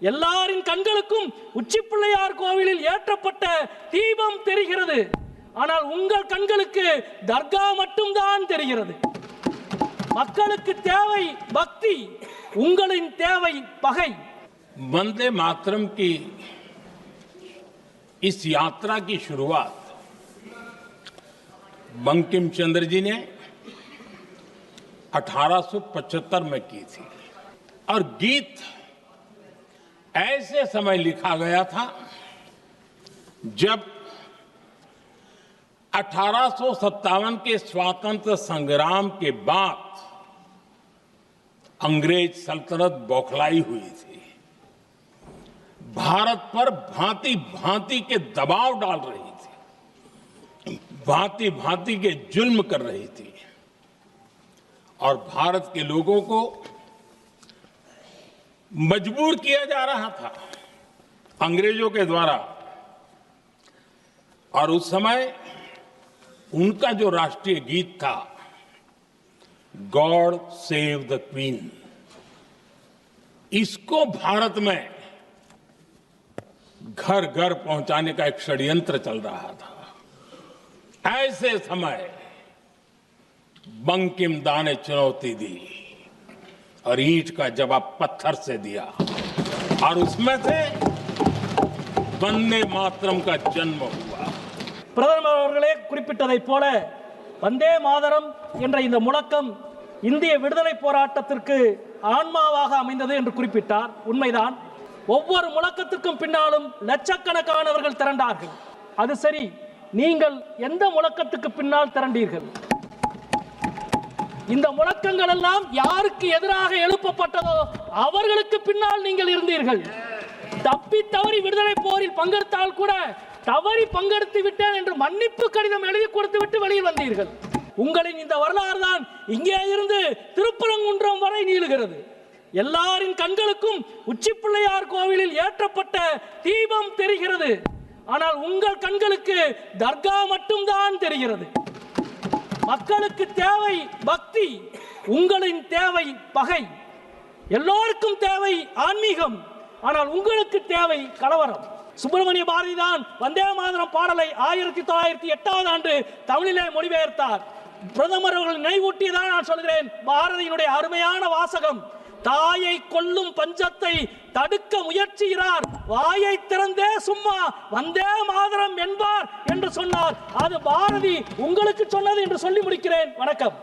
எல்லாரின் கண்களுக்கும் உச்சிப்பிள்ளையார் கோவிலில் ஏற்றப்பட்ட தீபம் தெரிகிறது. ஆனால் உங்கள் கண்களுக்கு தர்கா மட்டும்தான் தெரிகிறது. மக்களுக்கு தேவை பக்தி, உங்களின் தேவை பகை. वंदे मातरम की इस यात्रा की शुरुआत बंकिम चंद्र जी ने 1875 में की थी और गीत ऐसे समय लिखा गया था जब 1857 के स्वातंत्र संग्राम के बाद अंग्रेज सल्तनत बौखलाई हुई थी, भारत पर भांति भांति के दबाव डाल रही थी, भांति भांति के जुल्म कर रही थी और भारत के लोगों को मजबूर किया जा रहा था अंग्रेजों के द्वारा। और उस समय उनका जो राष्ट्रीय गीत था, गॉड सेव द क्वीन, इसको भारत में घर घर पहुंचाने का एक षड्यंत्र चल रहा था। ऐसे समय बंकिम दा ने चुनौती दी और ईंट का जवाब पत्थर से दिया और उसमें से वंदे मातरम का जन्म हुआ। பிரதமர் அவர்களே குறிப்பிட்டதைப் போல வந்தே மாதரம் என்ற இந்த முழக்கம் இந்திய விடுதலை போராட்டத்திற்கு ஆன்மாவாக அமைந்தது என்று குறிப்பிட்டார். உண்மைதான். ஒவ்வொரு முழக்கத்திற்கும் பின்னாலும் லட்சக்கணக்கானவர்கள் திரண்டார்கள். அது சரி, நீங்கள் எந்த முழக்கத்துக்கு பின்னால் திரண்டீர்கள்? இந்த முழக்கங்கள் எல்லாம் யாருக்கு எதிராக எழுப்பப்பட்டதோ அவர்களுக்கு பின்னால் நீங்கள் இருந்தீர்கள். தப்பி தவறி விடுதலை போரில் பங்கெடுத்தால் கூட தவறி பங்கெடுத்து விட்டேன் என்று மன்னிப்பு கடிதம் எழுதி கொடுத்து விட்டு வெளியில் வந்தீர்கள். உங்களின் இந்த வரலாறு தான் இங்கே இருந்து திருப்பரங்குன்றம் வரை நீளுகிறது. எல்லாரின் கண்களுக்கும் உச்சிப்பிள்ளையார் கோவிலில் ஏற்றப்பட்ட தீபம் தெரிகிறது. ஆனால் உங்கள் கண்களுக்கு தர்கா மட்டும்தான் தெரிகிறது. மக்களுக்கு தேவை பக்தி, உங்களின் தேவை பகை. எல்லோருக்கும் தேவை ஆன்மீகம், ஆனால் உங்களுக்கு தேவை கலவரம். சுப்பிரமணிய பாரதி தான் வந்தே மாதரம் பாடலை 1908ஆம் ஆண்டு தமிழிலே மொழிபெயர்த்தார். பிரதமர் அவர்கள் நினைவூட்டியதான் நான் சொல்கிறேன். பாரதியினுடைய அருமையான வாசகம், தாயை கொல்லும் பஞ்சத்தை தடுக்க முயற்சிகிறார், வாயை திறந்தே சும்மா வந்தே மாதரம் என்பார் என்று சொன்னார். அது பாரதி உங்களுக்கு சொன்னது என்று சொல்லி முடிக்கிறேன். வணக்கம்.